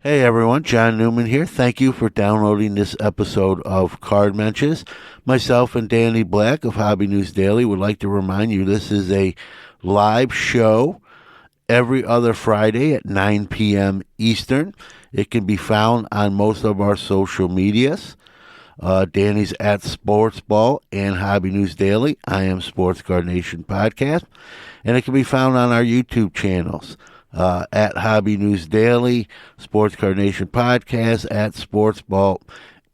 Hey everyone, John Newman here. Thank you for downloading this episode of Card Mensches. Myself and Danny Black of Hobby News Daily would like to remind you this is a live show every other Friday at 9 p.m. Eastern. It can be found on most of our social medias. Danny's at sportsbalt and Hobby News Daily. I am Sports Card Nation Podcast. And it can be found on our YouTube channels. At Hobby News Daily, Sports Card Nation Podcast, at Sportsbalt,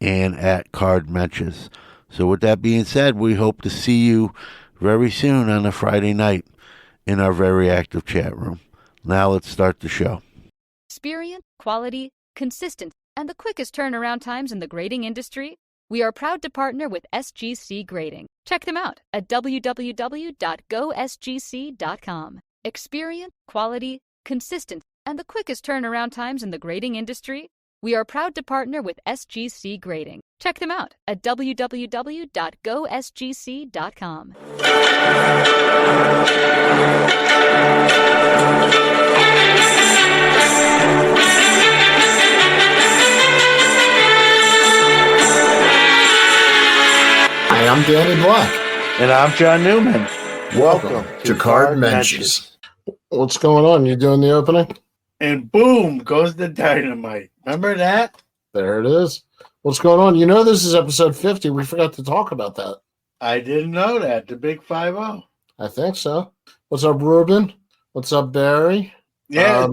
and at Card Mensches. So with that being said, we hope to see you very soon on a Friday night in our very active chat room. Now let's start the show. Experience, quality, consistency, and the quickest turnaround times in the grading industry? We are proud to partner with SGC Grading. Check them out at www.gosgc.com. Experience, quality, consistency, and the quickest turnaround times in the grading industry? We are proud to partner with SGC Grading. Check them out at www.gosgc.com. Hi, I'm Danny Black. And I'm John Newman. Welcome to Card Mensches. What's going on? You doing the opening? And boom goes the dynamite. Remember that? There it is. What's going on? You know this is episode 50. We forgot to talk about that. I didn't know that. The big 5-0. I think so. What's up, Ruben? What's up, Barry? Yeah,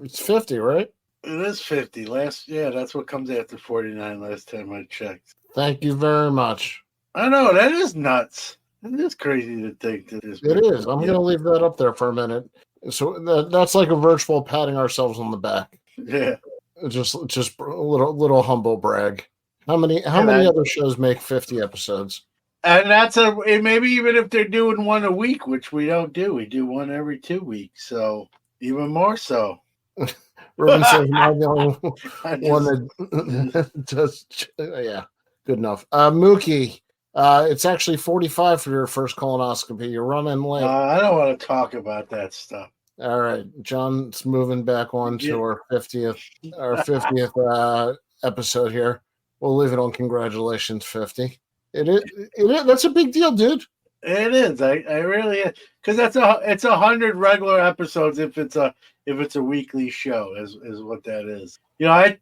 It's 50, right? it is 50. That's what comes after 49 last time I checked. Thank you very much. I know, that is nuts. It is crazy to think that this. It is. I'm going to leave that up there for a minute. So that's like a virtual patting ourselves on the back. Yeah. Just a little humble brag. How many other shows make 50 episodes? And maybe even if they're doing one a week, which we don't do. We do one every 2 weeks. So even more so. Ruben says, "Am I the only one that just yeah, good enough." Mookie, it's actually 45 for your first colonoscopy. You're running late. I don't want to talk about that stuff. All right, John's moving back on to our 50th episode here. We'll leave it on congratulations 50. It is. That's a big deal, dude. It is. I really, because it's 100 regular episodes if it's a weekly show is what that is. You know, I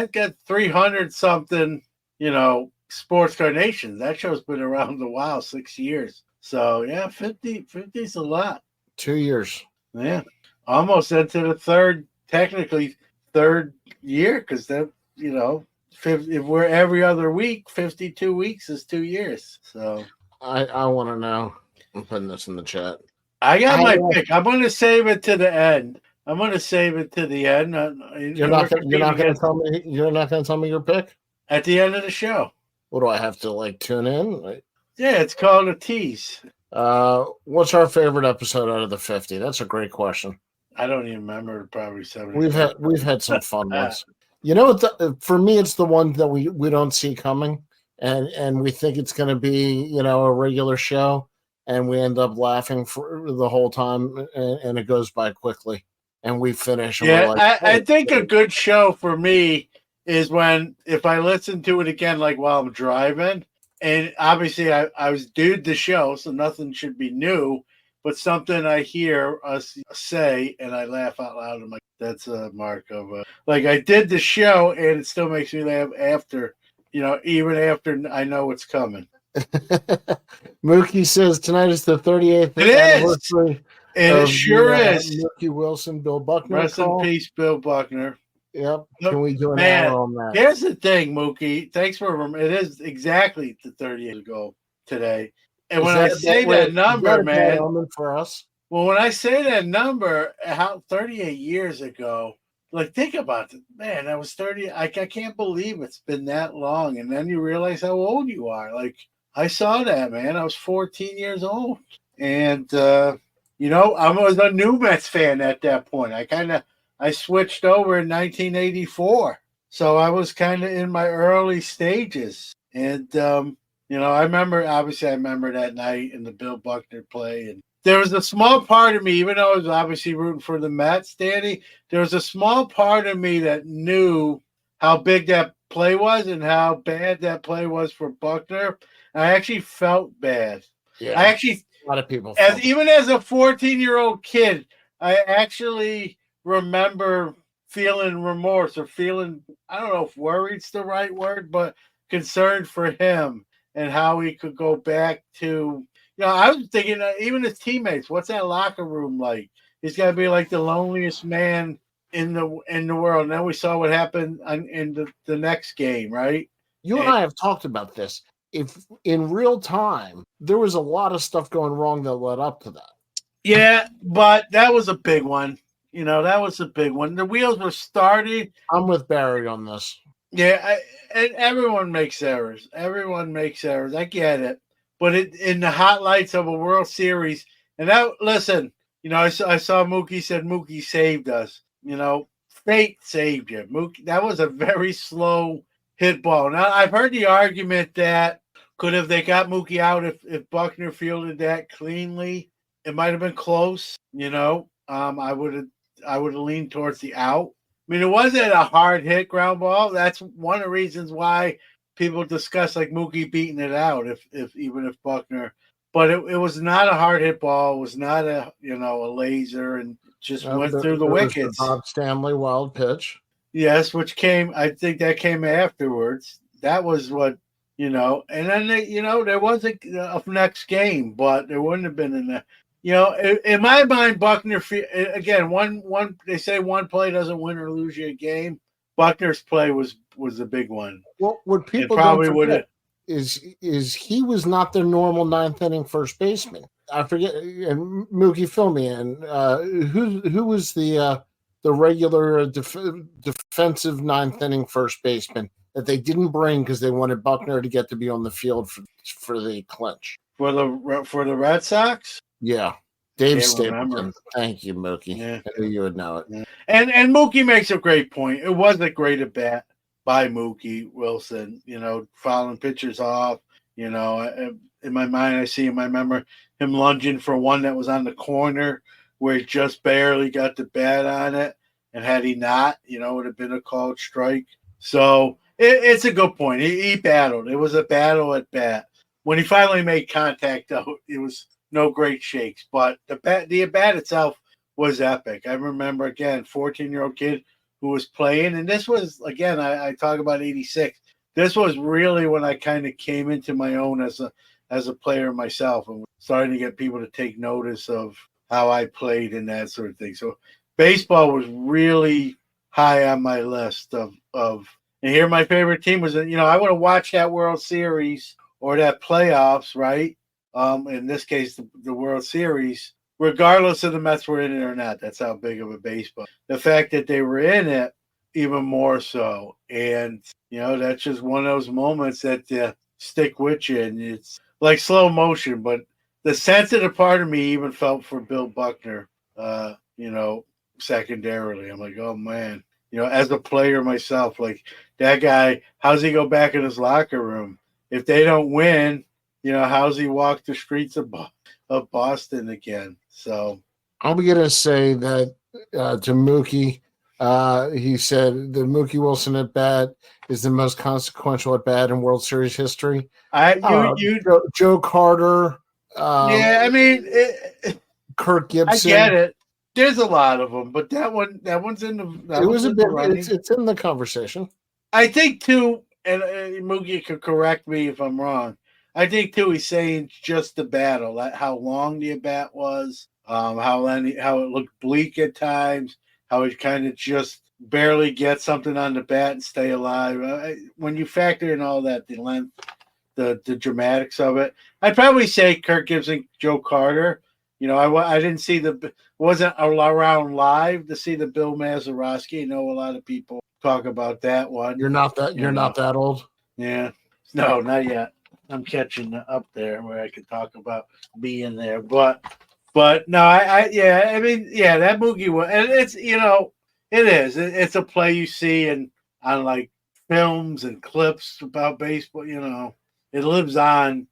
got 300 something. You know, Sports Carnation. That show's been around a while, 6 years. So yeah, 50 is a lot. 2 years. Yeah, almost into the third year because that if we're every other week, 52 weeks is 2 years. So. I want to know. I'm putting this in the chat. I got my pick. I'm going to save it to the end. You're not going to tell me. You're not going to tell me your pick at the end of the show. What do I have to tune in? Yeah, it's called a tease. What's our favorite episode out of the 50? That's a great question. I don't even remember. Probably 70. We've had some fun ones. You know, for me, it's the one that we don't see coming. And we think it's going to be, a regular show, and we end up laughing for the whole time, and it goes by quickly, and we finish. And yeah, we're like, I think a good show for me is if I listen to it again, like while I'm driving, and obviously I was dude the show, so nothing should be new, but something I hear us say and I laugh out loud. I'm like, that's a mark of like I did the show, and it still makes me laugh after. Even after I know what's coming. Mookie says tonight is the 38th anniversary. It sure is. Mookie Wilson, Bill Buckner. Rest in peace, Bill Buckner. Yep. Can we do an hour on that? Here's the thing, Mookie. Thanks for it is exactly the 30th ago today. And when I say that number, man, for us. Well, when I say that number, 38 years ago. Like, think about it. Man, I was 30. I can't believe it's been that long. And then you realize how old you are. Like, I saw that, man. I was 14 years old. And, I was a new Mets fan at that point. I switched over in 1984. So I was kind of in my early stages. And, I remember that night in the Bill Buckner play. And there was a small part of me, even though I was obviously rooting for the Mets, Danny, there was a small part of me that knew how big that play was and how bad that play was for Buckner. I actually felt bad. Yeah, I actually, a lot of people, even as a 14-year-old kid, I actually remember feeling remorse or feeling, I don't know if worried's the right word, but concerned for him and how he could go back to, I was thinking even his teammates, what's that locker room like? He's got to be like the loneliest man in the world. And then we saw what happened in the next game, right? You and I have talked about this. If in real time, there was a lot of stuff going wrong that led up to that. Yeah, but that was a big one. That was a big one. The wheels were starting. I'm with Barry on this. Yeah, and everyone makes errors. Everyone makes errors. I get it. But in the highlights of a World Series, and that, listen, I saw Mookie said Mookie saved us. Fate saved you. Mookie, that was a very slow hit ball. Now, I've heard the argument that could have they got Mookie out if Buckner fielded that cleanly, it might have been close. I would have leaned towards the out. I mean, it wasn't a hard hit ground ball. That's one of the reasons why people discuss like Mookie beating it out if Buckner, but it was not a hard hit ball. It was not a laser and just went through the wickets. The Bob Stanley wild pitch. Yes, which came. I think that came afterwards. That was what and then there was a next game, but there wouldn't have been in the. In my mind, Buckner again. One they say one play doesn't win or lose you a game. Buckner's play was a big one. Well, what people probably don't forget is he was not the normal ninth inning first baseman. I forget, and Mookie, fill me in. Who was the regular defensive ninth inning first baseman that they didn't bring because they wanted Buckner to get to be on the field for the clinch for the Red Sox? Yeah. Dave Stapleton. Thank you, Mookie. Yeah. I knew you would know it. Yeah. And Mookie makes a great point. It was a great at bat by Mookie Wilson, fouling pitchers off. In my mind, I remember him lunging for one that was on the corner where he just barely got the bat on it. And had he not, it would have been a called strike. So it's a good point. He battled. It was a battle at bat. When he finally made contact, though, it was no great shakes, but the at bat itself was epic. I remember, again, 14-year-old kid who was playing, and this was, again, I talk about 86. This was really when I kind of came into my own as a player myself and starting to get people to take notice of how I played and that sort of thing. So baseball was really high on my list of and here my favorite team was, I would have watched that World Series or that playoffs, right? In this case, the World Series, regardless of the Mets were in it or not. That's how big of a baseball. The fact that they were in it, even more so. And, that's just one of those moments that stick with you. And it's like slow motion. But the sensitive part of me even felt for Bill Buckner, secondarily. I'm like, oh, man. As a player myself, like that guy, how's he go back in his locker room? If they don't win, how's he walk the streets of Boston again? So I'm going to say that to Mookie, he said the Mookie Wilson at bat is the most consequential at bat in World Series history. Joe Carter. Kirk Gibson. I get it. There's a lot of them, but that one's in the. It was a bit. It's in the conversation. I think too, and Mookie could correct me if I'm wrong. I think too he's saying just the battle, how long the at-bat was, how it looked bleak at times, how he kind of just barely get something on the bat and stay alive. When you factor in all that, the length, the dramatics of it, I'd probably say Kirk Gibson, Joe Carter. I didn't see wasn't around live to see the Bill Mazeroski. I know a lot of people talk about that one. You're not that old. Yeah, no, not yet. I'm catching up there where I could talk about being there, but no, that Mookie was, and it's it is. It's a play you see on like films and clips about baseball. It lives on.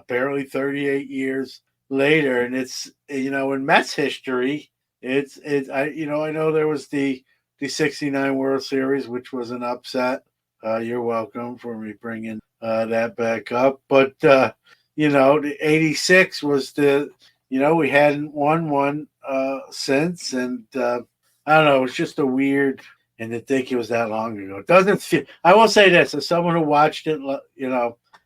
Barely 38 years later, and it's in Mets history, I know there was the '69 World Series, which was an upset. You're welcome for me bringing that back up, but the '86 was we hadn't won one since, and I don't know, it's just a weird. And to think it was that long ago, it doesn't feel. I will say this: as someone who watched it,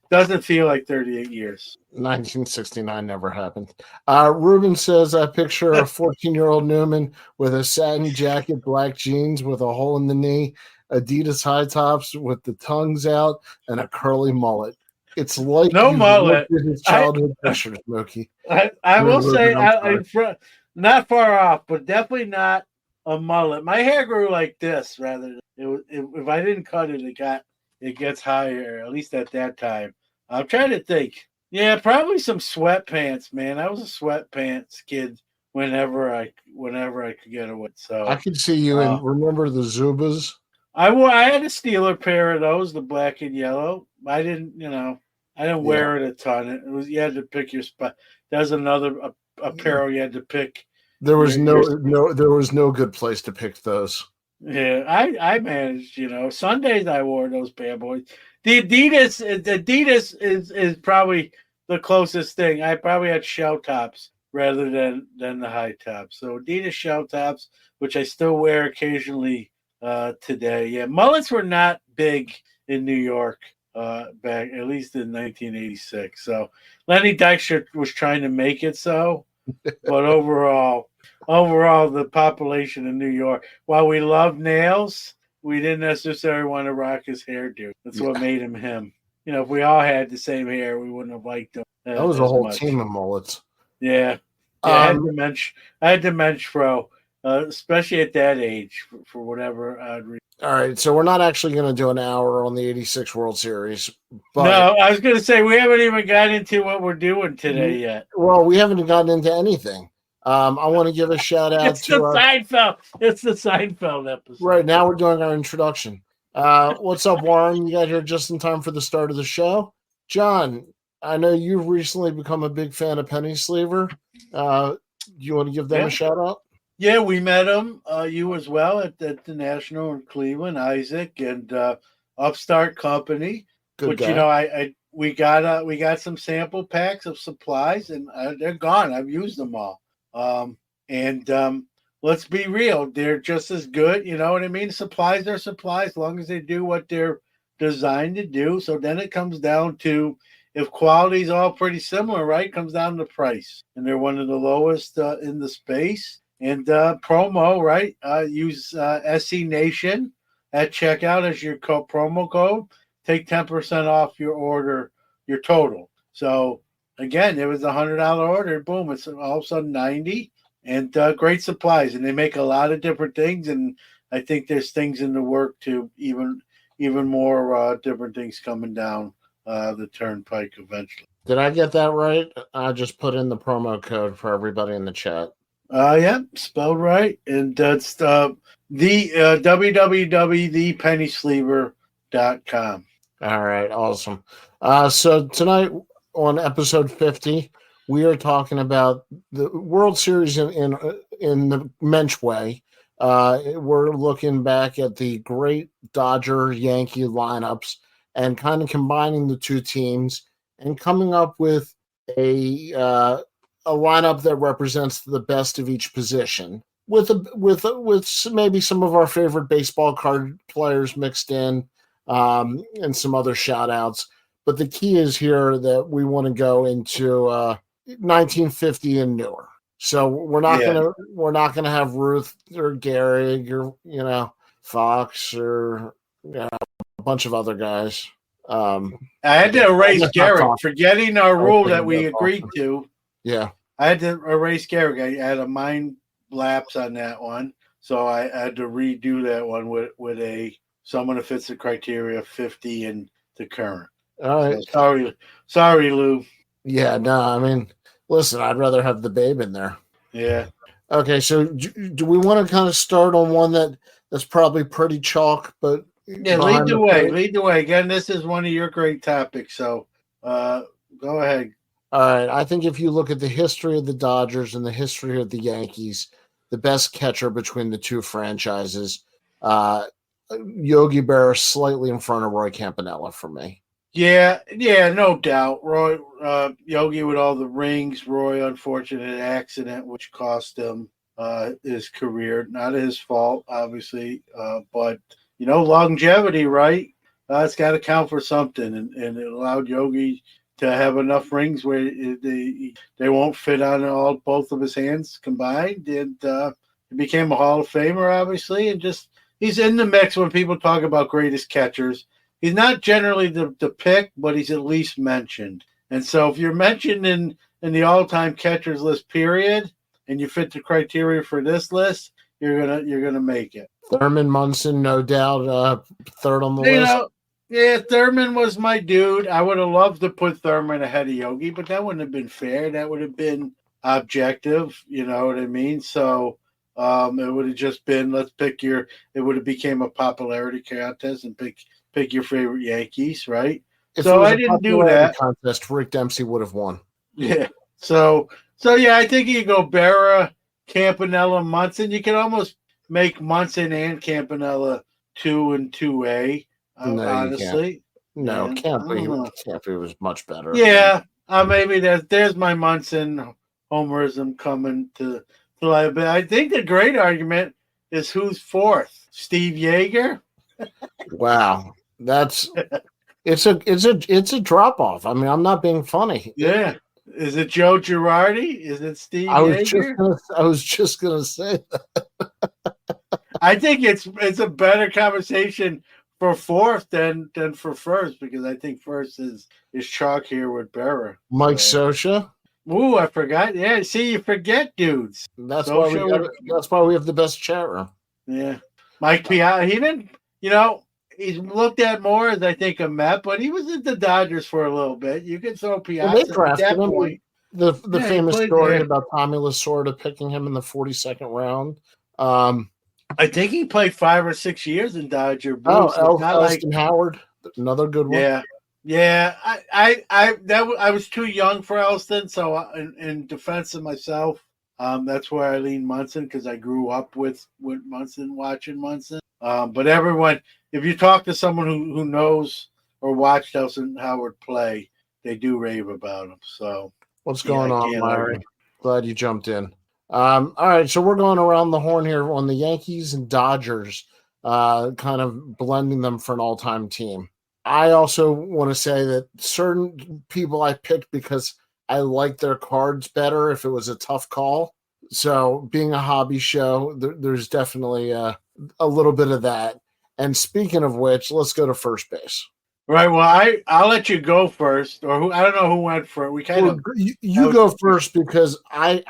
doesn't feel like 38 years. 1969 never happened. Ruben says, I picture a 14-year-old Newman with a satin jacket, black jeans with a hole in the knee, Adidas high tops with the tongues out, and a curly mullet. It's like no mullet. His childhood pictures, Mookie. I will say, not far off, but definitely not a mullet. My hair grew like this rather than if I didn't cut it, it gets higher, at least at that time. I'm trying to think. Yeah, probably some sweatpants, man. I was a sweatpants kid whenever I could get away. So I could see you in. Remember the Zubas? I had a Steeler pair of those, the black and yellow. I didn't wear it a ton. It was, you had to pick your spot. There's another apparel you had to pick. There was no good place to pick those. Yeah, I managed. Sundays I wore those bad boys. The Adidas is probably the closest thing. I probably had shell tops rather than the high tops. So Adidas shell tops, which I still wear occasionally today. Yeah, mullets were not big in New York back, at least in 1986. So Lenny Dykstra was trying to make it so. But overall, the population in New York, while we love nails, we didn't necessarily want to rock his hairdo. That's what made him him. If we all had the same hair, we wouldn't have liked him. That was a whole team of mullets. Yeah. I had to mensch fro, especially at that age, for whatever odd reason. All right, so we're not actually going to do an hour on the '86 World Series. But no, I was going to say we haven't even gotten into what we're doing today yet. Well, we haven't gotten into anything. I want to give a shout out It's the Seinfeld episode. Right now, we're doing our introduction. What's up, Warren? You got here just in time for the start of the show. John, I know you've recently become a big fan of Penny Sleever. Do you want to give them a shout out? Yeah, we met him, you as well, at the National in Cleveland, Isaac, and Upstart Company. Good guy. We got some sample packs of supplies, and they're gone. I've used them all. Let's be real, they're just as good. You know what I mean? Supplies are supplies, as long as they do what they're designed to do. So then it comes down to, if quality is all pretty similar, right? It comes down to price, and they're one of the lowest in the space. And promo, right? Use SC Nation at checkout as your promo code. Take 10% off your order, your total. So again, it was a $100 order. Boom! It's all of a sudden $90, and great supplies. And they make a lot of different things. And I think there's things in the work to even more different things coming down the turnpike eventually. Did I get that right? I just put in the promo code for everybody in the chat. Yeah, spelled right, and that's the www.thepennysleever.com. All right, awesome. So tonight on episode 50, we are talking about the World Series in the Mensch way. We're looking back at the great Dodger Yankee lineups and kind of combining the two teams and coming up with a lineup that represents the best of each position, with maybe some of our favorite baseball card players mixed in, and some other shout outs. But the key is here that we want to go into 1950 and newer. So we're not gonna have Ruth or Gehrig or Fox or a bunch of other guys. I had to erase Gehrig, forgetting our rule that we agreed to. Yeah, I had to erase Gehrig. I had a mind lapse on that one, so I had to redo that one with someone that fits the criteria of 50 and the current. All right. So sorry, Lou. Yeah, no, I mean, listen, I'd rather have the Babe in there. Yeah. Okay, so do we want to kind of start on one that's probably pretty chalk, but yeah, lead the way. Lead the way. Again, this is one of your great topics, so go ahead. All right. I think if you look at the history of the Dodgers and the history of the Yankees, the best catcher between the two franchises, Yogi Berra slightly in front of Roy Campanella for me. Yeah, no doubt. Roy, Yogi with all the rings. Roy, unfortunate accident which cost him his career. Not his fault, obviously, but longevity, right? It's got to count for something, and it allowed Yogi to have enough rings where they won't fit on both of his hands combined, and he became a Hall of Famer, obviously, and just he's in the mix when people talk about greatest catchers. He's not generally the pick, but he's at least mentioned. And so if you're mentioned in the all-time catchers list, period, and you fit the criteria for this list, you're gonna make it. Thurman Munson, no doubt, third on the list. Yeah, Thurman was my dude. I would have loved to put Thurman ahead of Yogi, but that wouldn't have been fair. That would have been objective. You know what I mean? So it would have just been it would have became a popularity contest and pick your favorite Yankees, right? So I didn't do that contest. Rick Dempsey would have won. Yeah. So yeah, I think you go Berra, Campanella, Munson. You can almost make Munson and Campanella 2 and 2A. Honestly, no, Campy was much better. Yeah, maybe there's my Munson homerism coming to life. But I think the great argument is who's fourth. Steve Yeager. Wow, it's a drop off. I mean, I'm not being funny. Yeah, is it Joe Girardi? Is it Steve Yeager? I was just gonna say that. I think it's a better conversation for fourth than for first, because I think first is chalk here with Berra. Mike Scioscia. Ooh, I forgot. Yeah, see, you forget dudes. That's why we have the best chat room. Yeah, Mike Piazza. He didn't. He's looked at more as I think a Met, but he was at the Dodgers for a little bit. You could throw Piazza at that point. The famous story about Tommy Lasorda picking him in the 42nd round. I think he played 5 or 6 years in Dodger. Elston Howard, another good one. Yeah. I was too young for Elston, so in defense of myself, that's where I lean Munson, because I grew up with Munson, watching Munson. But everyone, if you talk to someone who knows or watched Elston Howard play, they do rave about him. So what's going on, Larry? Glad you jumped in. All right, so we're going around the horn here on the Yankees and Dodgers, kind of blending them for an all-time team. I also want to say that certain people I picked because I like their cards better if it was a tough call. So being a hobby show, there's definitely a little bit of that. And speaking of which, let's go to first base. Right. Well, I'll let you go first, or I don't know who went first. You go first, because I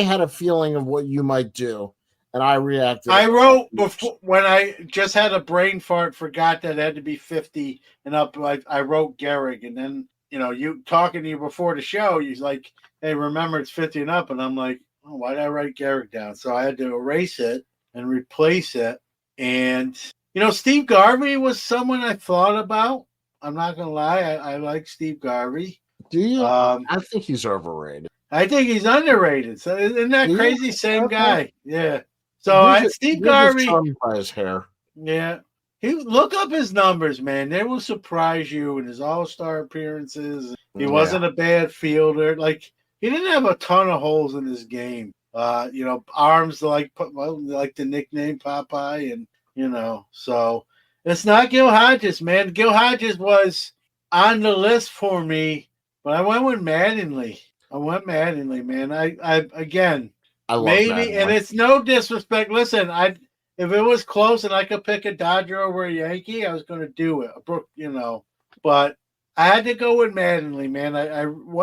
had a feeling of what you might do, and I reacted. I wrote before when I just had a brain fart, forgot that it had to be 50 and up. I wrote Gehrig, and then you talking to you before the show, you're like, "Hey, remember it's 50 and up," and I'm like, "Oh, why did I write Gehrig down?" So I had to erase it and replace it, and. Steve Garvey was someone I thought about. I'm not going to lie. I like Steve Garvey. Do you? I think he's overrated. I think he's underrated. So isn't that crazy? Same guy. Yeah. So Steve Garvey. Charmed by his hair. Yeah. Look up his numbers, man. They will surprise you in his all-star appearances. He wasn't a bad fielder. Like, he didn't have a ton of holes in his game. Arms like the nickname Popeye, and so it's not Gil Hodges, man. Gil Hodges was on the list for me, but I went with Mattingly. Man. I love maybe, Mattingly. And it's no disrespect. Listen, if it was close and I could pick a Dodger over a Yankee, I was going to do it. But I had to go with Mattingly, man.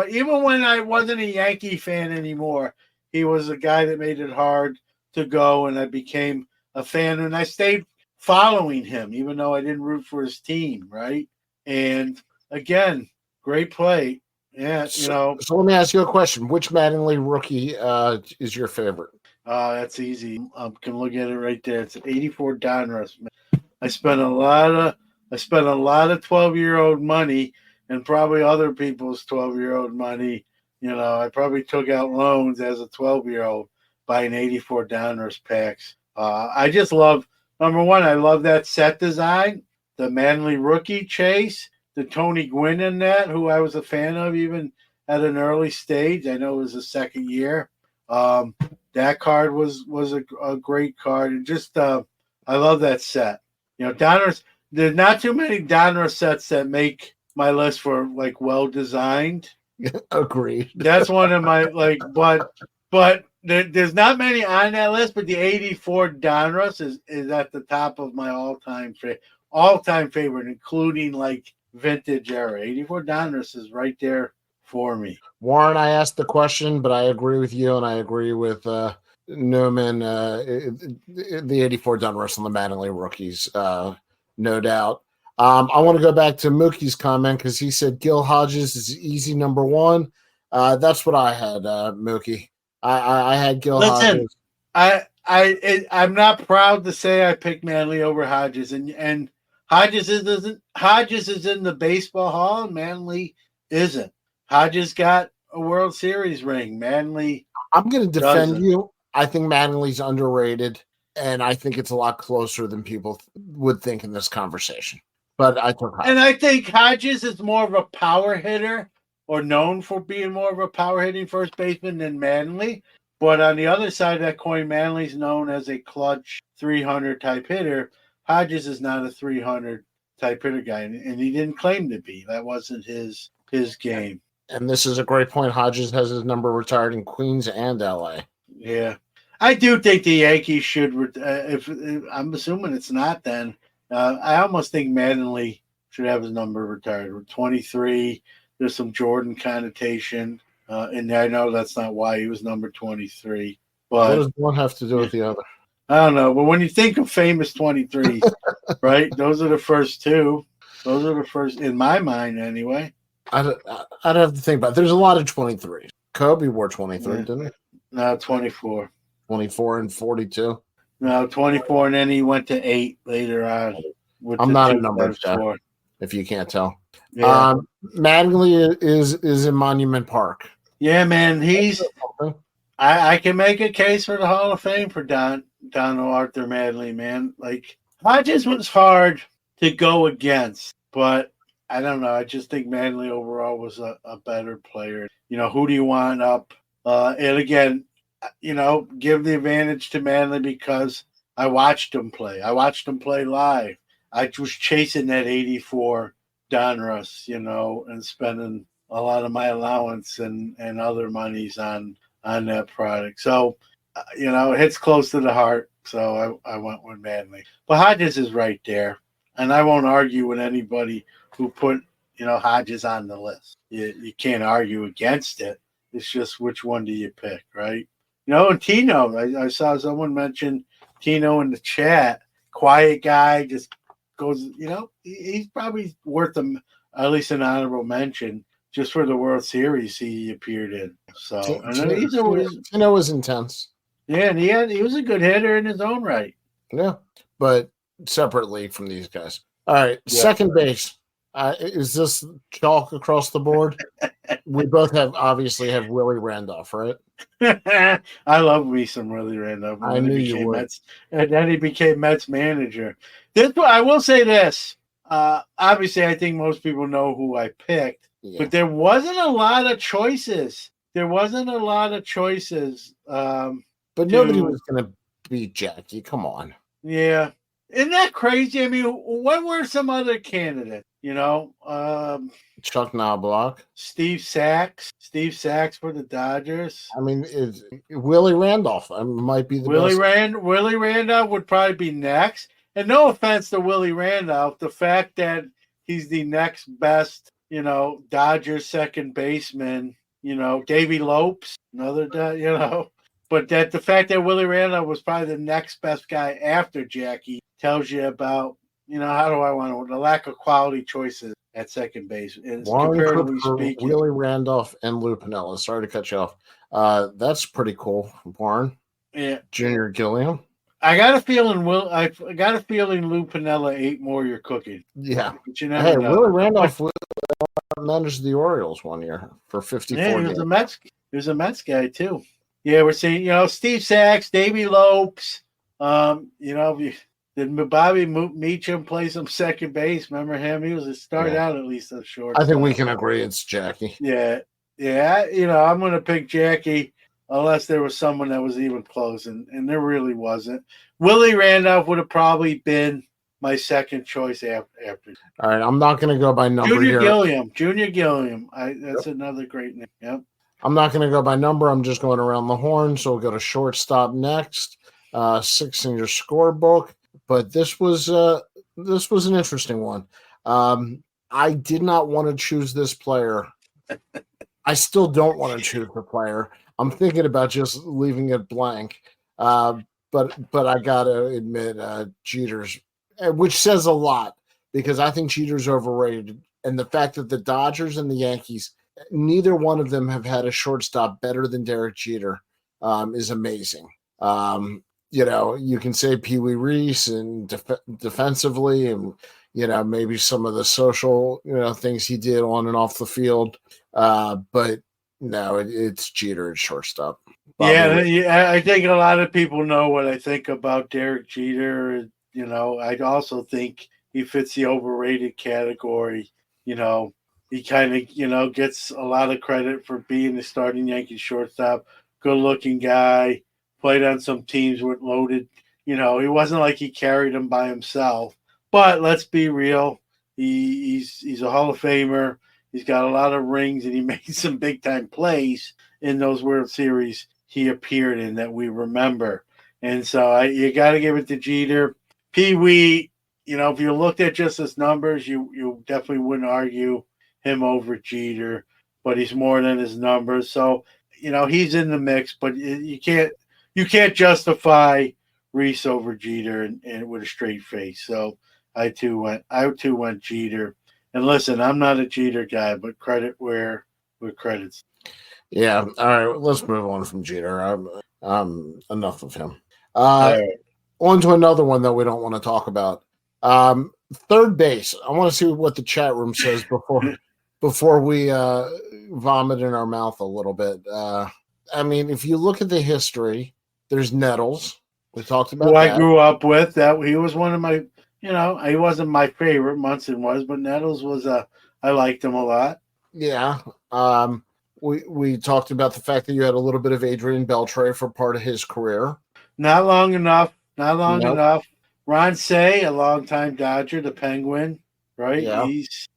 Even when I wasn't a Yankee fan anymore, he was a guy that made it hard to go, and I became a fan, and I stayed following him, even though I didn't root for his team, right? And again, great play. Yeah, So let me ask you a question. Which Mattingly rookie is your favorite? That's easy. I can look at it right there. It's 84 Donruss. I spent a lot of 12-year-old money and probably other people's 12-year-old money. I probably took out loans as a 12-year-old buying 84 Donruss packs. I just love, number one, I love that set design, the Manly rookie chase, the Tony Gwynn in that, who I was a fan of even at an early stage. I know it was the second year. That card was a great card. And just I love that set. Donruss, there's not too many Donruss sets that make my list for like well designed. Agreed. That's one of my but there's not many on that list. But the 84 Donruss is at the top of my all-time favorite, including like vintage era. 84 Donruss is right there for me. Warren, I asked the question, but I agree with you, and I agree with Newman. The 84 Donruss on the Mattingly rookies, no doubt. I want to go back to Mookie's comment because he said Gil Hodges is easy number one. That's what I had, Mookie. I had Gil Hodges. I'm not proud to say I picked Manley over Hodges, and Hodges is in the baseball hall, and Manley isn't. Hodges got a World Series ring. Manley. I'm going to defend you. I think Mattingly's underrated, and I think it's a lot closer than people would think in this conversation. But I took Hodges. And I think Hodges is more of a power hitter, or known for being more of a power hitting first baseman than Manley. But on the other side of that coin, Manley's known as a clutch 300 type hitter. Hodges is not a 300 type hitter guy, and he didn't claim to be. That wasn't his game. And this is a great point. Hodges has his number retired in Queens and LA. Yeah. I do think the Yankees should, if I'm assuming it's not then, I almost think Mattingly should have his number retired. With 23, there's some Jordan connotation, and I know that's not why he was number 23. But what does one have to do with the other? I don't know. But when you think of famous 23s, right, those are the first two. Those are the first, in my mind anyway. I'd have to think about it. There's a lot of 23s. Kobe wore 23, didn't he? No, 24. 24 and 42. No, 24, and then he went to 8 later on. I'm not a number guy, if you can't tell. Yeah. Mattingly is in Monument Park. Yeah, man. I can make a case for the Hall of Fame for Donald Arthur Mattingly, man. Like, Hodges was hard to go against, but I don't know. I just think Mattingly overall was a better player. Who do you want up? And again, give the advantage to Mattingly because I watched him play. I watched him play live. I was chasing that 84 Donruss, and spending a lot of my allowance and other monies on that product. So, it hits close to the heart. So I went with Mattingly. But Hodges is right there. And I won't argue with anybody who put, Hodges on the list. You can't argue against it. It's just which one do you pick, right? And Tino, I saw someone mention Tino in the chat. Quiet guy, just goes, he's probably worth at least an honorable mention just for the World Series he appeared in. So, Tino was intense. Yeah, and he was a good hitter in his own right. Yeah, but separately from these guys. All right, second base. Is this chalk across the board? We both obviously have Willie Randolph, right? I love me some Willie Randolph. I knew you would. And then he became Mets manager. I will say this. Obviously, I think most people know who I picked, but there wasn't a lot of choices. But nobody was going to beat Jackie. Come on. Yeah. Isn't that crazy? I mean, what were some other candidates? Chuck Knobloch, Steve Sachs for the Dodgers. I mean, Willie Randolph might be the best. Willie Randolph would probably be next. And no offense to Willie Randolph, the fact that he's the next best, Dodgers second baseman, Davey Lopes, another, but that the fact that Willie Randolph was probably the next best guy after Jackie tells you about, the lack of quality choices at second base. Comparatively speaking. Willie Randolph and Lou Piniella. Sorry to cut you off. That's pretty cool, Warren. Yeah. Junior Gilliam. I got a feeling Lou Piniella ate more you're cooking. Yeah. But you never know. Willie Randolph managed the Orioles one year for 54 Yeah, games. He was a Mets guy too. Yeah, we're seeing Steve Sachs, Davey Lopes. Did Bobby Meacham play some second base? Remember him? He was started out at least a short. I think we can agree it's Jackie. Yeah. I'm going to pick Jackie unless there was someone that was even close, and there really wasn't. Willie Randolph would have probably been my second choice after. All right, I'm not going to go by number Junior here. Gilliam. That's another great name. Yep. I'm not going to go by number. I'm just going around the horn. So we'll go to shortstop next. 6 in your scorebook. But this was an interesting one. I did not want to choose this player. I still don't want to choose the player. I'm thinking about just leaving it blank. But I gotta admit, Jeter's, which says a lot because I think Jeter's overrated. And the fact that the Dodgers and the Yankees, neither one of them have had a shortstop better than Derek Jeter, is amazing. You can say Pee Wee Reese and defensively, and maybe some of the social things he did on and off the field. But no, it's Jeter at shortstop. Yeah, I think a lot of people know what I think about Derek Jeter. I also think he fits the overrated category. He kind of, gets a lot of credit for being the starting Yankee shortstop. Good-looking guy, played on some teams with loaded. He wasn't like he carried them by himself. But let's be real, he's a Hall of Famer. He's got a lot of rings, and he made some big-time plays in those World Series he appeared in that we remember. And so you got to give it to Jeter. Pee Wee, if you looked at just his numbers, you definitely wouldn't argue him over Jeter, but he's more than his numbers. So, he's in the mix, but you can't justify Reese over Jeter and with a straight face. So I too went Jeter. And listen, I'm not a Jeter guy, but credit where credit's. Yeah. All right. Let's move on from Jeter. Enough of him. On to another one that we don't want to talk about. Third base. I want to see what the chat room says before we vomit in our mouth a little bit. If you look at the history, there's Nettles. We talked about that. I grew up with that. He was one of my. He wasn't my favorite. Munson was, but Nettles was I liked him a lot. Yeah. We talked about the fact that you had a little bit of Adrian Beltre for part of his career. Not long enough. Ron Say, a longtime Dodger, the Penguin, right? Yeah. He's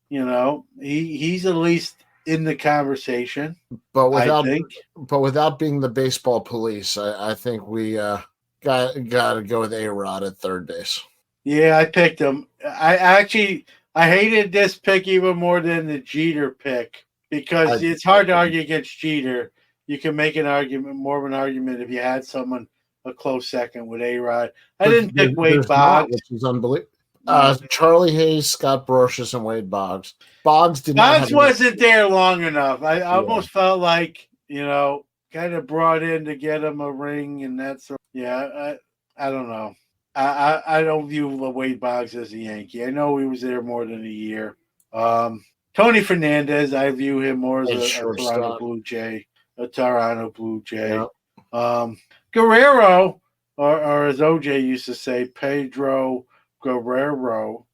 he's at least in the conversation. But without being the baseball police, I think we got to go with A-Rod at third base. Yeah, I picked him. I hated this pick even more than the Jeter pick because it's hard to argue against Jeter. You can make more of an argument if you had someone a close second with A-Rod. I didn't pick Wade Boggs. Which is unbelievable. Charlie Hayes, Scott Brocious, and Wade Boggs. Boggs wasn't there long enough. I almost felt like, kind of brought in to get him a ring and that sort. Yeah, I don't know. I don't view Wade Boggs as a Yankee. I know he was there more than a year. Tony Fernandez, I view him more as a Toronto Blue Jay. Yeah. Guerrero, or as OJ used to say, Pedro Guerrero.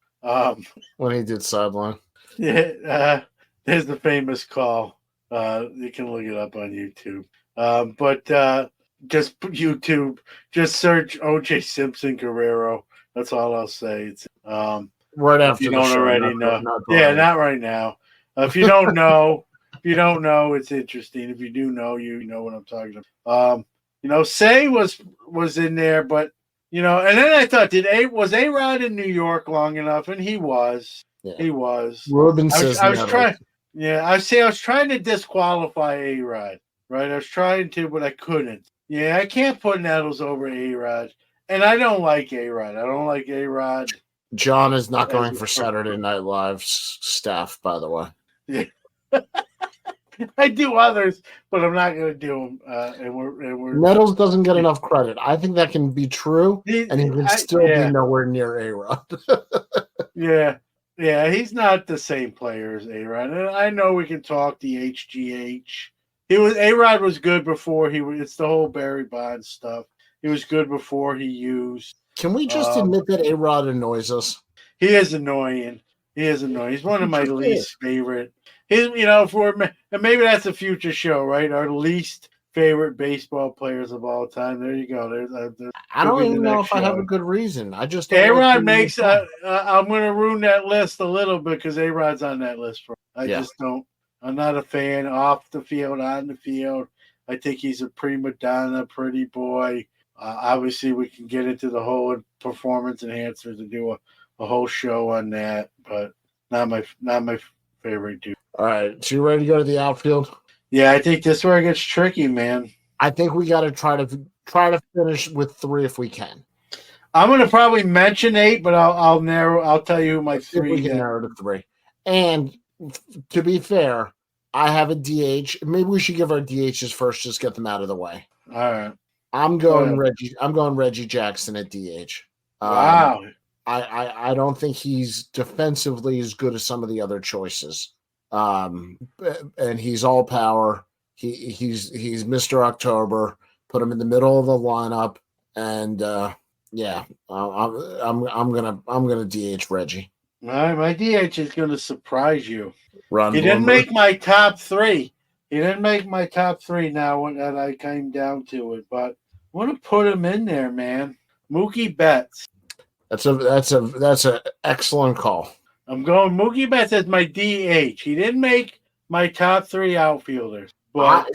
When he did sideline. Yeah, there's the famous call. You can look it up on YouTube. But just YouTube, just search OJ Simpson Guerrero. That's all I'll say. It's right after you don't already know. Not right now. If you don't know, it's interesting. If you do know, you know what I'm talking about. Say was in there, but and then I thought, was A-Rod in New York long enough? And he was. Yeah. He was. Ruben says I was trying. Yeah, I was trying to disqualify A-Rod. Right, I was trying to, but I couldn't. Yeah, I can't put Nettles over A-Rod, and I don't like A-Rod. I don't like A-Rod. John is not going for Saturday Night Live's staff, by the way. Yeah. I do others, but I'm not going to do them. And Nettles doesn't get enough credit. I think that can be true, and he can still be nowhere near A-Rod. Yeah, Yeah, he's not the same player as A-Rod. And I know we can talk the HGH. A-Rod was good before he was. It's the whole Barry Bonds stuff. He was good before he used. Can we just admit that A-Rod annoys us? He is annoying. He's one of my least favorite. And maybe that's a future show, right? Our least favorite baseball players of all time. There you go. I don't even know if I have a good reason. I just A-Rod makes. I'm going to ruin that list a little bit because A-Rod's on that list. I just don't. I'm not a fan. Off the field, on the field, I think he's a prima donna, pretty boy. Obviously, we can get into the whole performance enhancers and do a whole show on that, but not my favorite dude. All right, so you ready to go to the outfield? Yeah, I think this is where it gets tricky, man. I think we got to try to finish with 3 if we can. I'm going to probably mention 8, but I'll narrow. I'll tell you who my 3. We can narrow to 3. And to be fair, I have a DH. Maybe we should give our DHs first, just get them out of the way. All right. I'm going Reggie Jackson at DH. Wow. I don't think he's defensively as good as some of the other choices. And he's all power. He's Mr. October. Put him in the middle of the lineup, and I'm gonna DH Reggie. All right, my DH is going to surprise you. He didn't make my top 3. He didn't make my top 3 now when I came down to it, but I want to put him in there, man. Mookie Betts. That's an excellent call. I'm going Mookie Betts as my DH. He didn't make my top 3 outfielders. But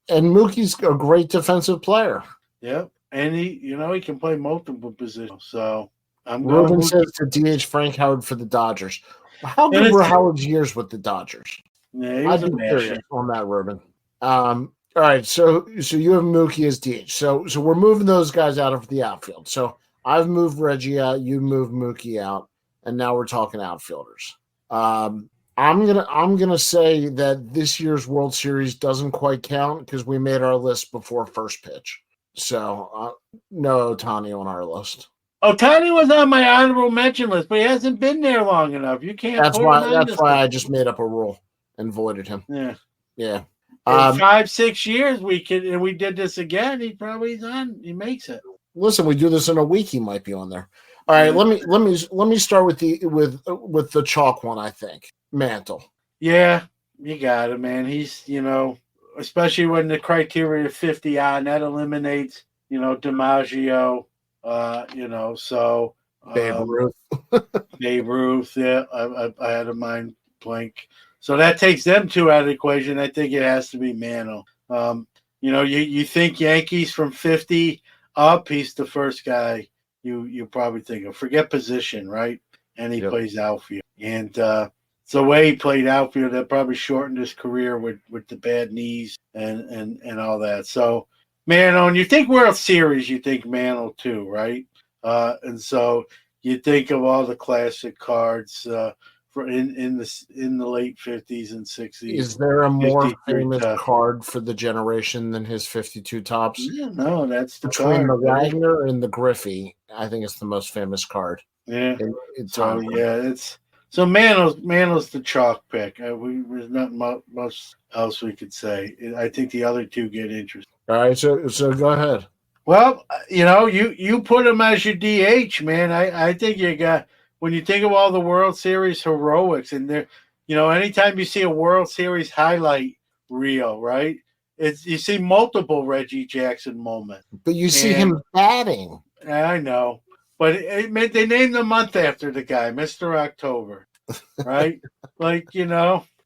and Mookie's a great defensive player. Yep. And he can play multiple positions. So I'm Ruben going says to DH Frank Howard for the Dodgers. How good were Howard's years with the Dodgers? Yeah, he was I'd be curious on that, Ruben. All right, so you have Mookie as DH. So we're moving those guys out of the outfield. So I've moved Reggie out, you moved Mookie out, and now we're talking outfielders. I'm gonna say that this year's World Series doesn't quite count because we made our list before first pitch. So no Ohtani on our list. Ohtani was on my honorable mention list, but he hasn't been there long enough. You can't. That's why I just made up a rule and voided him. Yeah. In 5-6 years, we did this again. He makes it. Listen, we do this in a week. He might be on there. All right, let me start with the chalk one. I think Mantle. Yeah, you got it, man. He's especially when the criteria 50 on that eliminates DiMaggio. So Babe Ruth. Babe Ruth. Yeah, I had a mind blank. So that takes them 2 out of the equation. I think it has to be Mantle. You think Yankees from 50 up, he's the first guy you probably think of. Forget position, right? And he plays outfield. And the way he played outfield, that probably shortened his career with the bad knees and all that. So Mantle, and you think World Series, you think Mantle too, right? And so you think of all the classic cards in the late 50s and 60s. Is there a more famous card for the generation than his 52 tops? Yeah, no, that's the between card, the Wagner and the Griffey. I think it's the most famous card. Yeah. So Mantle's the chalk pick. There's not much else we could say. I think the other 2 get interesting. All right, so go ahead. Well, you put him as your DH, man. I think you got, when you think of all the World Series heroics, and there, anytime you see a World Series highlight reel, right? You see multiple Reggie Jackson moments. But you see him batting. I know. But they named the month after the guy, Mr. October, right?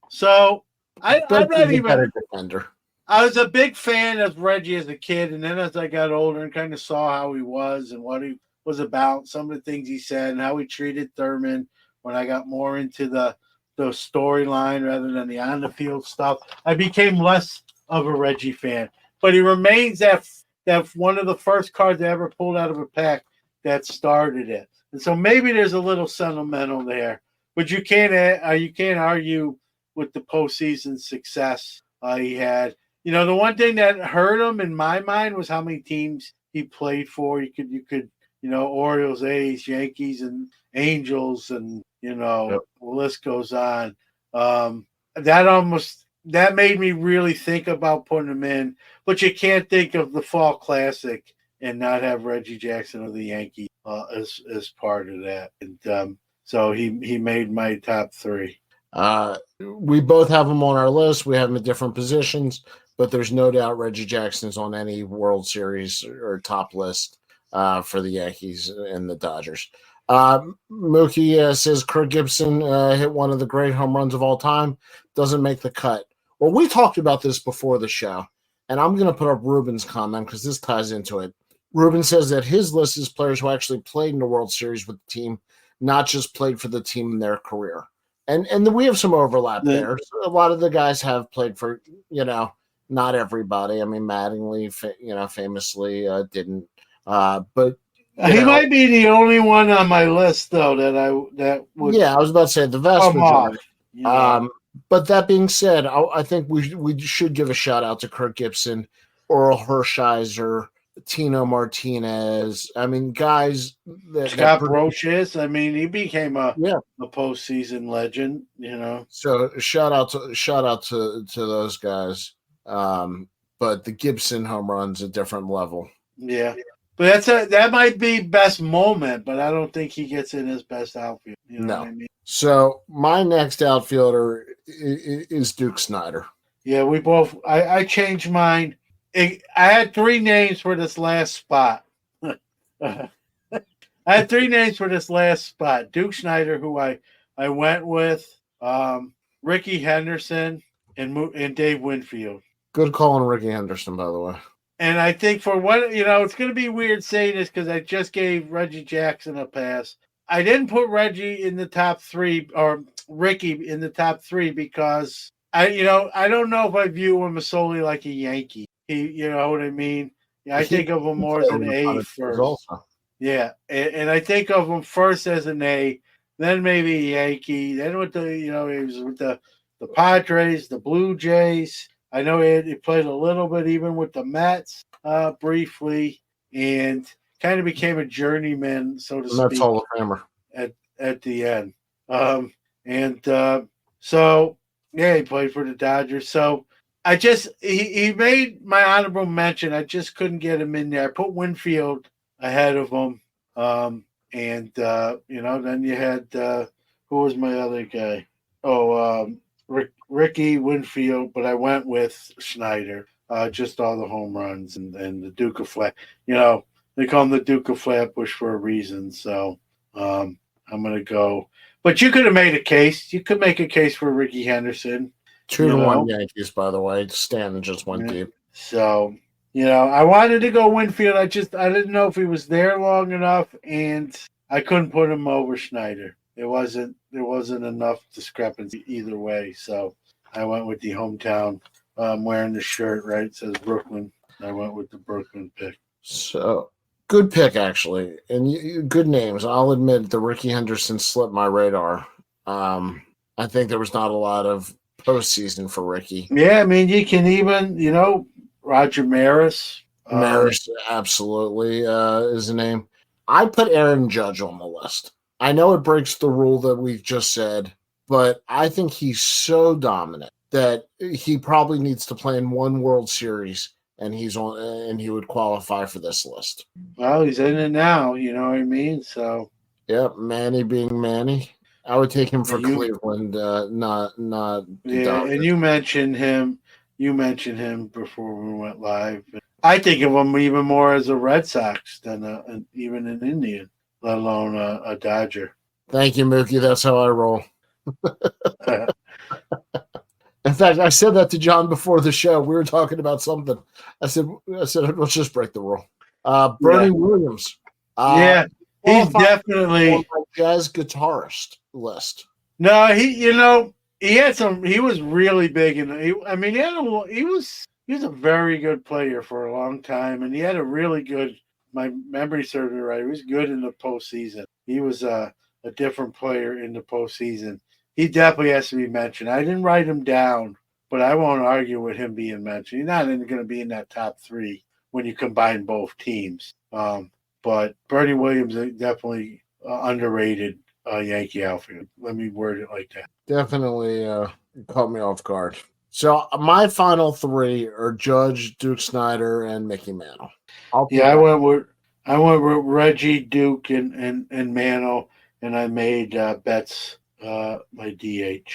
So I'm not even a better defender. I was a big fan of Reggie as a kid, and then as I got older and kind of saw how he was and what he was about, some of the things he said and how he treated Thurman, when I got more into the storyline rather than the on-the-field stuff, I became less of a Reggie fan. But he remains that one of the first cards I ever pulled out of a pack that started it. And so maybe there's a little sentimental there. But you can't argue with the postseason success he had. The one thing that hurt him in my mind was how many teams he played for. You Orioles, A's, Yankees, and Angels, and the list goes on. That made me really think about putting him in, but you can't think of the Fall Classic and not have Reggie Jackson of the Yankees as part of that. And so he made my top three. We both have him on our list. We have him in different positions, but there's no doubt Reggie Jackson's on any World Series or top list for the Yankees and the Dodgers. Mookie says Kirk Gibson hit one of the great home runs of all time. Doesn't make the cut. Well, we talked about this before the show, and I'm going to put up Ruben's comment because this ties into it. Ruben says that his list is players who actually played in the World Series with the team, not just played for the team in their career. And we have some overlap there. So a lot of the guys have played for, not everybody. I mean, Mattingly, famously didn't. But he might be the only one on my list, though, that would. Yeah, I was about to say the vast majority. But that being said, I think we should give a shout out to Kirk Gibson, Oral Hershiser, Tino Martinez. I mean, guys that Scott Brocious. I mean, he became a postseason legend. So shout out to those guys. But the Gibson home run's a different level. Yeah, but that might be best moment, but I don't think he gets in his best outfield. You know what I mean? So my next outfielder is Duke Snider. Yeah, we both. I changed mine. I had three names for this last spot. I had three names for this last spot. Duke Snider, who I went with, Ricky Henderson, and Dave Winfield. Good call on Ricky Henderson, by the way. And I think for what, it's going to be weird saying this because I just gave Reggie Jackson a pass. I didn't put Reggie in the top three or Ricky in the top three because I don't know if I view him as solely like a Yankee. You know what I mean? Yeah, I think of him more as an A first. Also. Yeah, and I think of him first as an A, then maybe a Yankee, then with he was with the Padres, the Blue Jays. I know he played a little bit even with the Mets briefly, and kind of became a journeyman, so to speak. Mets Hall of Famer at the end. So he played for the Dodgers. So he made my honorable mention. I just couldn't get him in there. I put Winfield ahead of him. Then you had who was my other guy? Ricky Winfield, but I went with Snyder. Just all the home runs and the Duke of Flat. They call him the Duke of Flatbush for a reason. So I'm going to go. But you could have made a case. You could make a case for Ricky Henderson. 2-1 Yankees, by the way. Stanton just went deep. So, I wanted to go Winfield. I didn't know if he was there long enough, and I couldn't put him over Schneider. There wasn't enough discrepancy either way. So I went with the hometown. I'm wearing the shirt, right? It says Brooklyn. I went with the Brooklyn pick. So good pick, actually. And good names. I'll admit the Ricky Henderson slipped my radar. I think there was not a lot of postseason for Ricky. Yeah, I mean, you can even, Roger Maris. Maris, absolutely, is the name. I put Aaron Judge on the list. I know it breaks the rule that we've just said, but I think he's so dominant that he probably needs to play in one World Series, and he would qualify for this list. Well, he's in it now, you know what I mean? So, Manny being Manny. I would take him for Cleveland, not. Yeah, and you mentioned him. You mentioned him before we went live. I think of him even more as a Red Sox than even an Indian, let alone a Dodger. Thank you, Mookie. That's how I roll. In fact, I said that to John before the show. We were talking about something. I said, let's just break the rule. Bernie Williams. He's definitely on my jazz guitarist list. No, he had some. He was really big, and he was a very good player for a long time, and he had a really good. My memory serves me right. He was good in the postseason. He was a different player in the postseason. He definitely has to be mentioned. I didn't write him down, but I won't argue with him being mentioned. He's not going to be in that top three when you combine both teams. but Bernie Williams is definitely underrated Yankee outfield. Let me word it like that. Definitely caught me off guard. So my final three are Judge, Duke Snyder, and Mickey Mantle. I went with Reggie, Duke, and Mantle, and I made Betts my DH.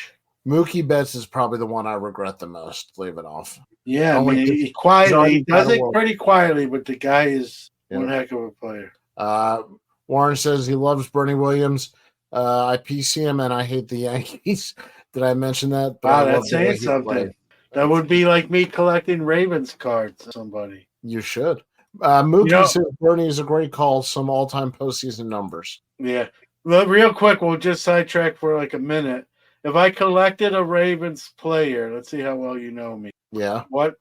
Mookie Betts is probably the one I regret the most leaving off. Yeah, I mean, he does it pretty quietly, but the guy is one heck of a player. Warren says he loves Bernie Williams. I PC him and I hate the Yankees. Did I mention that? Wow, that's saying something. That would be like me collecting Ravens cards or somebody. You should. Mookie says Bernie is a great call. Some all-time postseason numbers. Yeah. Well, real quick, we'll just sidetrack for like a minute. If I collected a Ravens player, let's see how well you know me. Yeah. What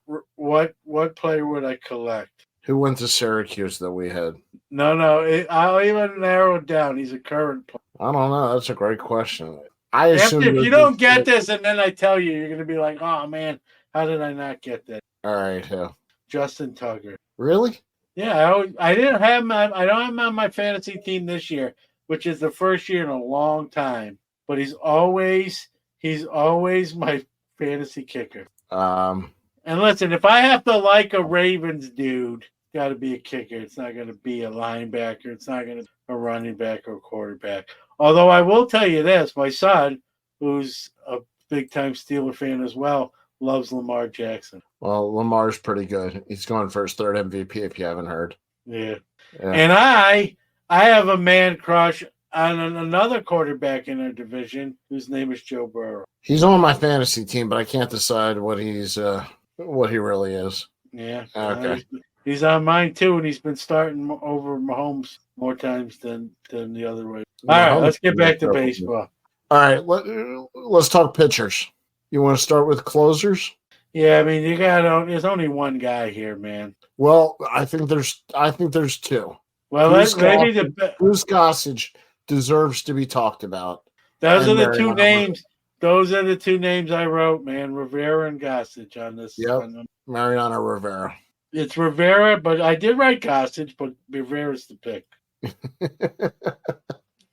player would I collect? Who went to Syracuse that we had? No, I'll even narrow it down. He's a current player. I don't know. That's a great question. If you don't get this and then I tell you, you're going to be like, oh, man, how did I not get that? All right, who? Justin Tucker. Really? Yeah, I don't have him on my fantasy team this year, which is the first year in a long time. But he's always my fantasy kicker. And listen, if I have to like a Ravens dude, it's got to be a kicker. It's not going to be a linebacker. It's not going to be a running back or a quarterback. Although I will tell you this, my son, who's a big-time Steeler fan as well, loves Lamar Jackson. Well, Lamar's pretty good. He's going for his third MVP if you haven't heard. Yeah. And I have a man crush on another quarterback in our division whose name is Joe Burrow. He's on my fantasy team, but I can't decide what he really is. Yeah. Okay. He's on mine too, and he's been starting over Mahomes more times than the other way. All right, let's get back to baseball. All right, let's talk pitchers. You want to start with closers? Yeah, I mean, there's only one guy here, man. Well, I think there's two. Well, Bruce Gossage deserves to be talked about. Those are the two names. Those are the two names I wrote, man. Rivera and Gossage on this. Yep. Mariano Rivera. It's Rivera, but I did write Gossage, but Rivera's the pick.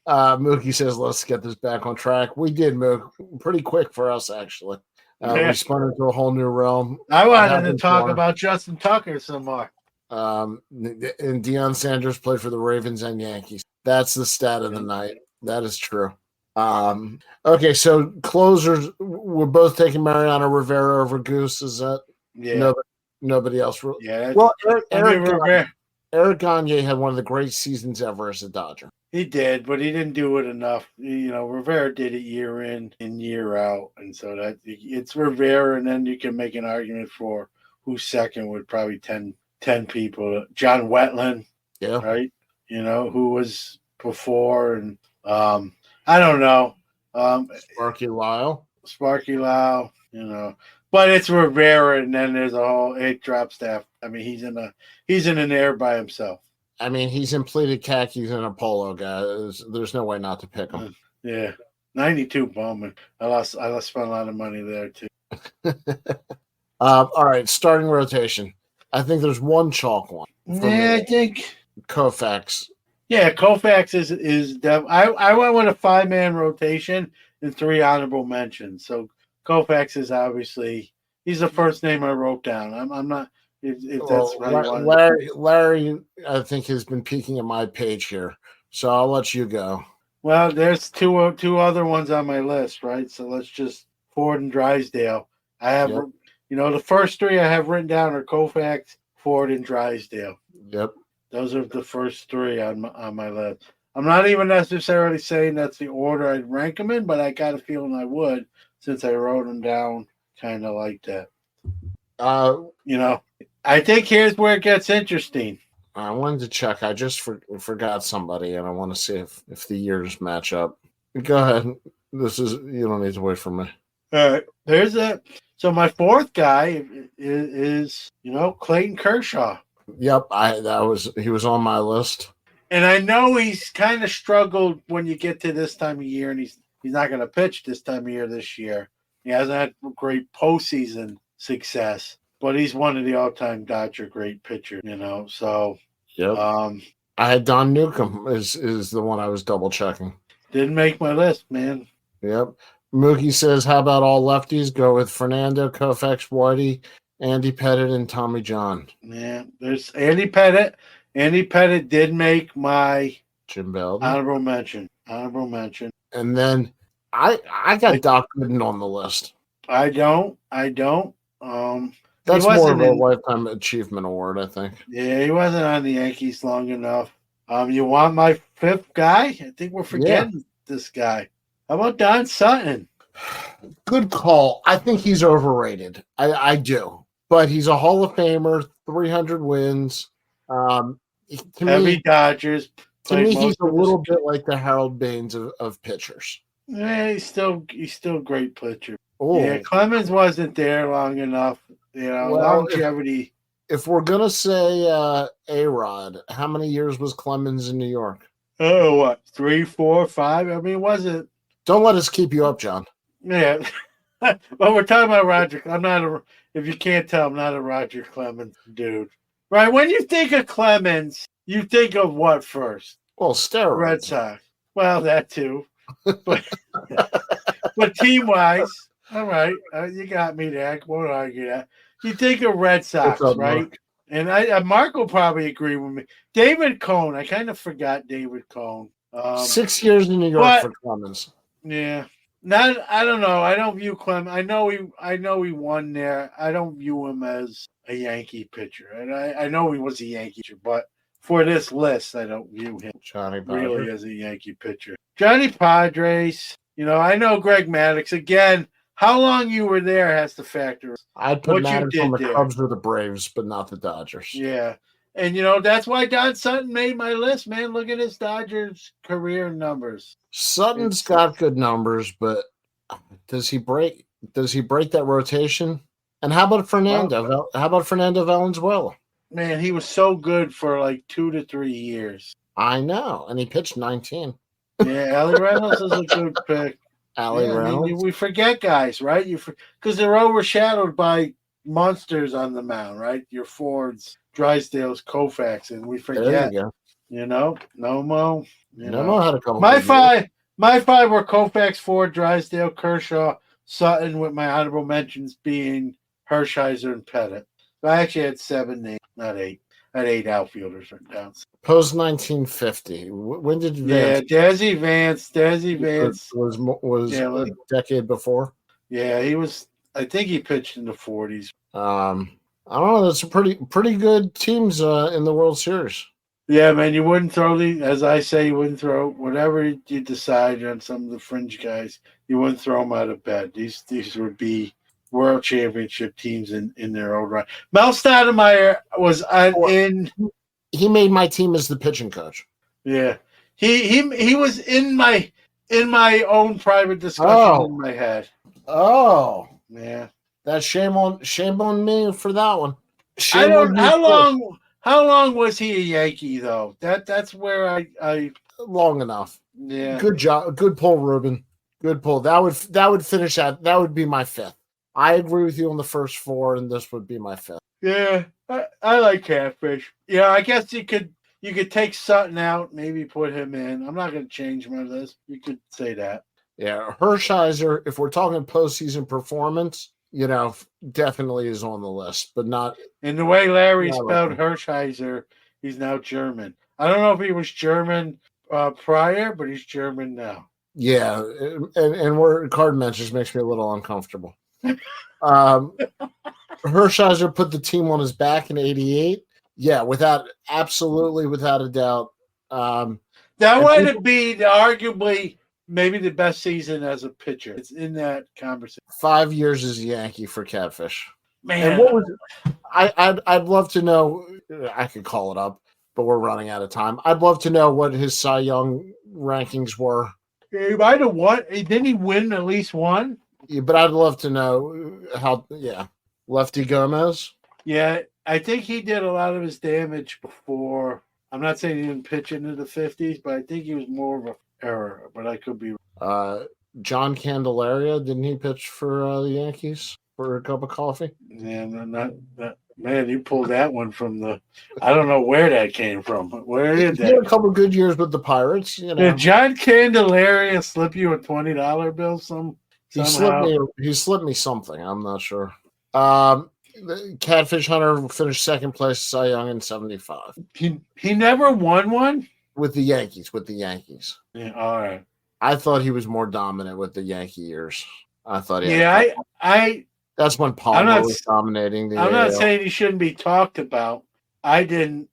Mookie says, let's get this back on track. We did, Mook. Pretty quick for us, actually. We spun into a whole new realm. I wanted to talk about Justin Tucker some more. And Deion Sanders played for the Ravens and Yankees. That's the stat of the night. That is true. Okay, so closers, we're both taking Mariano Rivera over Goose. Is that? Yeah. Nobody else. Yeah. Well, Eric Gagne had one of the great seasons ever as a Dodger. He did, but he didn't do it enough. Rivera did it year in and year out, and so that it's Rivera, and then you can make an argument for who's second with probably 10 people. John Wetland, right? Who was before, and I don't know. Sparky Lyle, but it's Rivera, and then there's a whole 8 drop staff. I mean, he's in an air by himself. I mean, he's in pleated khakis and a polo, guys. There's no way not to pick him. Yeah, 92 Bowman. I spent a lot of money there too. All right, starting rotation. I think there's one chalk one. I think Koufax. Yeah, Koufax is. I went with a 5-man rotation and 3 honorable mentions. So Koufax is obviously he's the first name I wrote down. I'm not. If that's right. Larry, I think, has been peeking at my page here, so I'll let you go. Well, there's two other ones on my list, right? So let's just Ford and Drysdale. I have, the first 3 I have written down are Koufax, Ford, and Drysdale. Yep, those are the first 3 on my list. I'm not even necessarily saying that's the order I'd rank them in, but I got a feeling I would since I wrote them down kind of like that. I think here's where it gets interesting. I wanted to check. I just forgot somebody, and I want to see if the years match up. Go ahead. You don't need to wait for me. All right. So my 4th guy is Clayton Kershaw. Yep, he was on my list. And I know he's kind of struggled when you get to this time of year, and he's not going to pitch this time of year this year. He hasn't had great postseason success. But he's one of the all-time Dodger great pitchers, So, yep. I had Don Newcomb is the one I was double checking. Didn't make my list, man. Yep. Mookie says, how about all lefties? Go with Fernando, Koufax, Whitey, Andy Pettit, and Tommy John. Yeah, there's Andy Pettit. Andy Pettit did make my Jim Belden. honorable mention. And then I got Doc Gooden on the list. I don't. That's more of a lifetime achievement award, I think. Yeah, he wasn't on the Yankees long enough. You want my fifth guy? I think we're forgetting this guy. How about Don Sutton? Good call. I think he's overrated. I do. But he's a Hall of Famer, 300 wins. Heavy Dodgers. To me, he's a little bit like the Harold Baines of pitchers. Yeah, he's still a great pitcher. Oh. Yeah, Clemens wasn't there long enough. Longevity. If we're gonna say A-Rod, how many years was Clemens in New York? Oh, what? 3, 4, 5? I mean, was it? Don't let us keep you up, John. Yeah. But we're talking about Roger. If you can't tell, I'm not a Roger Clemens dude. Right? When you think of Clemens, you think of what first? Well, steroids. Red Sox. Well, that too. But team-wise, all right, you got me there. I won't argue that. You think of Red Sox, right? Mark? And Mark will probably agree with me. David Cohn. I kind of forgot David Cohn. 6 years in New York for Clemens. Yeah. I don't know. I don't view Clemens. I know he won there. I don't view him as a Yankee pitcher. And I know he was a Yankee pitcher, but for this list, I don't view him really as a Yankee pitcher. Johnny Padres. I know Greg Maddux. Again, how long you were there has to factor. I'd put Maddux on the Cubs or the Braves, but not the Dodgers. Yeah. And, that's why Don Sutton made my list, man. Look at his Dodgers career numbers. Sutton's got good numbers, but does he break that rotation? And how about Fernando? How about Fernando Valenzuela? Man, he was so good for like 2 to 3 years. I know. And he pitched 19. Yeah, Allie Reynolds is a good pick. Reynolds. I mean, we forget guys, right? Because they're overshadowed by monsters on the mound, right? Your Fords, Drysdale's, Koufax, and we forget. There you go. Nomo. Nomo had a couple. My five were Koufax, Ford, Drysdale, Kershaw, Sutton, with my honorable mentions being Hershiser and Pettit. So I actually had 7 names, not 8. I had 8 outfielders written down. Post 1950. When did Vance? Yeah, Desi Vance was a decade before. Yeah, he was. I think he pitched in the 40s. I don't know. That's a pretty good teams in the World Series. Yeah, man, you wouldn't throw as I say, you wouldn't throw whatever you decide on some of the fringe guys. You wouldn't throw them out of bed. These would be World Championship teams in their own right. Mel Stoudemire was in. He made my team as the pitching coach. Yeah, he was in my own private discussion in my head. Oh, yeah. That's shame on me for that one. How long was he a Yankee though? That's where I long enough. Yeah. Good job. Good pull, Ruben. Good pull. That would finish at. That would be my 5th. I agree with you on the first 4, and this would be my 5th. Yeah, I like Catfish. Yeah, I guess you could take Sutton out, maybe put him in. I'm not going to change my list. You could say that. Yeah, Hershiser, if we're talking postseason performance, definitely is on the list, but not. And the way Larry spelled Hershiser, he's now German. I don't know if he was German prior, but he's German now. Yeah, and we're cardmensches makes me a little uncomfortable. Hershiser put the team on his back in '88. Yeah, without a doubt. That might be arguably maybe the best season as a pitcher. It's in that conversation. 5 years as a Yankee for Catfish. Man, and what was I'd love to know. I could call it up, but we're running out of time. I'd love to know what his Cy Young rankings were. He might have won. Didn't he win at least one? Yeah, but I'd love to know how. Yeah, Lefty Gomez. Yeah, I think he did a lot of his damage before. I'm not saying he didn't pitch into the 50s, but I think he was more of an error. But I could be. John Candelaria, didn't he pitch for the Yankees for a cup of coffee? Yeah, not Man, you pulled that one from the. I don't know where that came from. Where did He had a that? couple good years with the Pirates. Did John Candelaria slip you a $20 bill somehow? He slipped me something. I'm not sure. The Catfish Hunter finished second place, Cy Young in 75 He never won one. with the Yankees. Yeah, all right. I thought he was more dominant with the Yankee years. I thought he had that's when Palmer was dominating the I'm AL. not saying he shouldn't be talked about. I didn't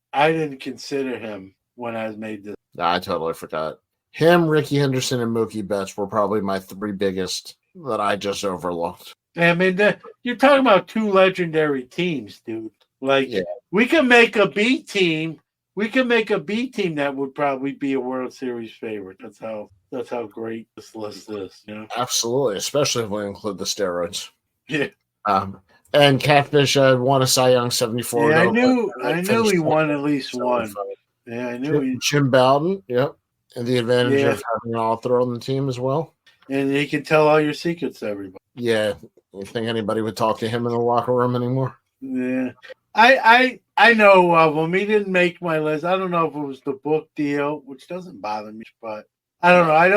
consider him when I made this. I totally forgot. Him, Ricky Henderson, and Mookie Betts were probably my three biggest that I just overlooked. I mean, you're talking about two legendary teams, dude. Like, we can make a B team. We can make a B team that would probably be a World Series favorite. That's how great this list is. You know? Absolutely, especially if we include the steroids. Yeah. And Catfish won a Cy Young 74. Yeah, I knew he won at least one. Yeah, I knew Jim Bowden. Yep, and the advantage of having an author on the team as well. And he can tell all your secrets to everybody. Yeah, you think anybody would talk to him in the locker room anymore? Yeah, I know of him. He didn't make my list. I don't know if it was the book deal, which doesn't bother me, but I don't know. I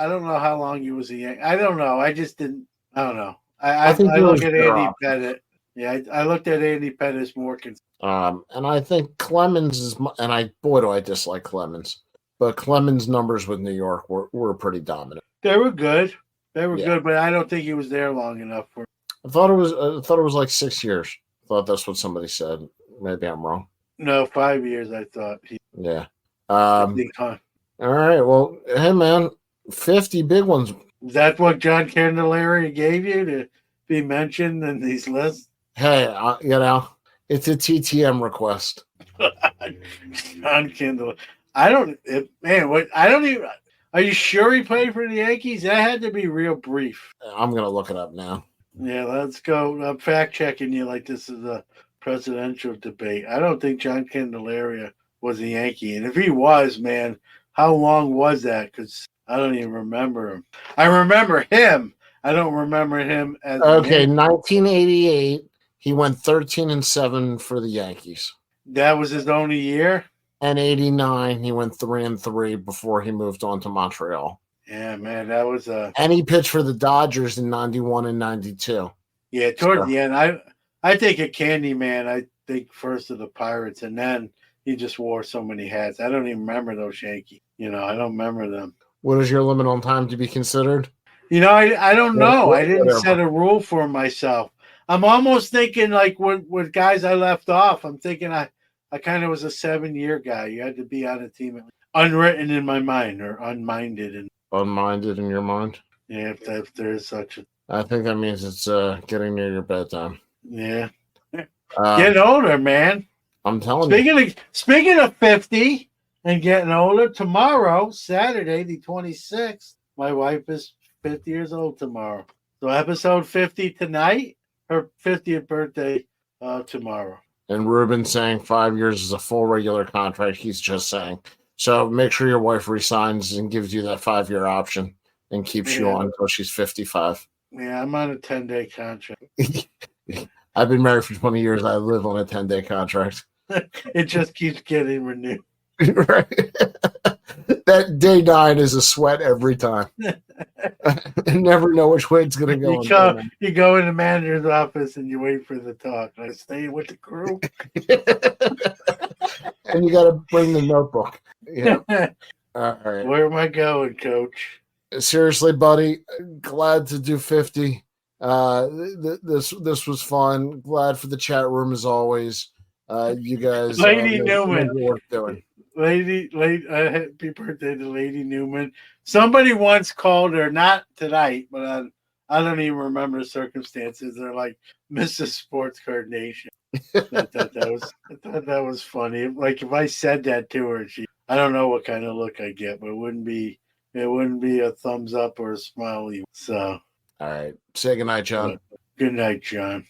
don't know how long he was a Yankee. I don't know. I just didn't. I don't know. I look at Andy Pettitte. Yeah, I looked at Andy Pettitte as more concerned. And I think Clemens is, and boy, do I dislike Clemens. But Clemens' numbers with New York were pretty dominant. They were good. Good, but I don't think he was there long enough for. I thought it was like 6 years. I thought that's what somebody said. Maybe I'm wrong. No, 5 years. I thought. Yeah. All right. Well, hey man, 50 big ones. Is that what John Candelaria gave you to be mentioned in these lists? Hey, it's a TTM request. John Candelaria. I don't even. Are you sure he played for the Yankees? That had to be real brief. I'm going to look it up now. Yeah, let's go. I'm fact checking you like this is a presidential debate. I don't think John Candelaria was a Yankee. And if he was, man, how long was that? Because I don't even remember him. I remember him. I don't remember him as. Okay, 1988, he went 13-7 for the Yankees. That was his only year? And 89, he went 3-3 before he moved on to Montreal. Yeah, man, that was a. And he pitched for the Dodgers in 91 and 92. Yeah, toward the end, I think a Candyman. I think first of the Pirates, and then he just wore so many hats. I don't even remember those Yankees. I don't remember them. What is your limit on time to be considered? I don't know. I didn't set a rule for myself. I'm almost thinking like with guys I left off. I'm thinking I kind of was a 7-year guy. You had to be on a team unwritten in my mind or unminded. Unminded in your mind? Yeah, if there's such a. I think that means it's getting near your bedtime. Yeah. Getting older, man. I'm telling you. Speaking of 50 and getting older, tomorrow, Saturday, the 26th, my wife is 50 years old tomorrow. So episode 50 tonight, her 50th birthday tomorrow. And Ruben saying 5 years is a full regular contract. He's just saying. So make sure your wife resigns and gives you that 5-year option and keeps you on until she's 55. Yeah, I'm on a 10-day contract. I've been married for 20 years. I live on a 10-day contract. It just keeps getting renewed. Right. That day 9 is a sweat every time. You never know which way it's going to go. You go in the manager's office and you wait for the talk. I stay with the crew. And you got to bring the notebook. Yeah. All right. Where am I going, Coach? Seriously, buddy, glad to do 50. This was fun. Glad for the chat room as always. You guys, Lady Newman, worth doing. Happy birthday to Lady Newman. Somebody once called her, not tonight, but I don't even remember the circumstances. They're like Mrs. Sports Card Nation. I thought that was funny. Like if I said that to her, I don't know what kind of look I get, but it wouldn't be a thumbs up or a smile. So, all right. Say goodnight, John. Good night, John.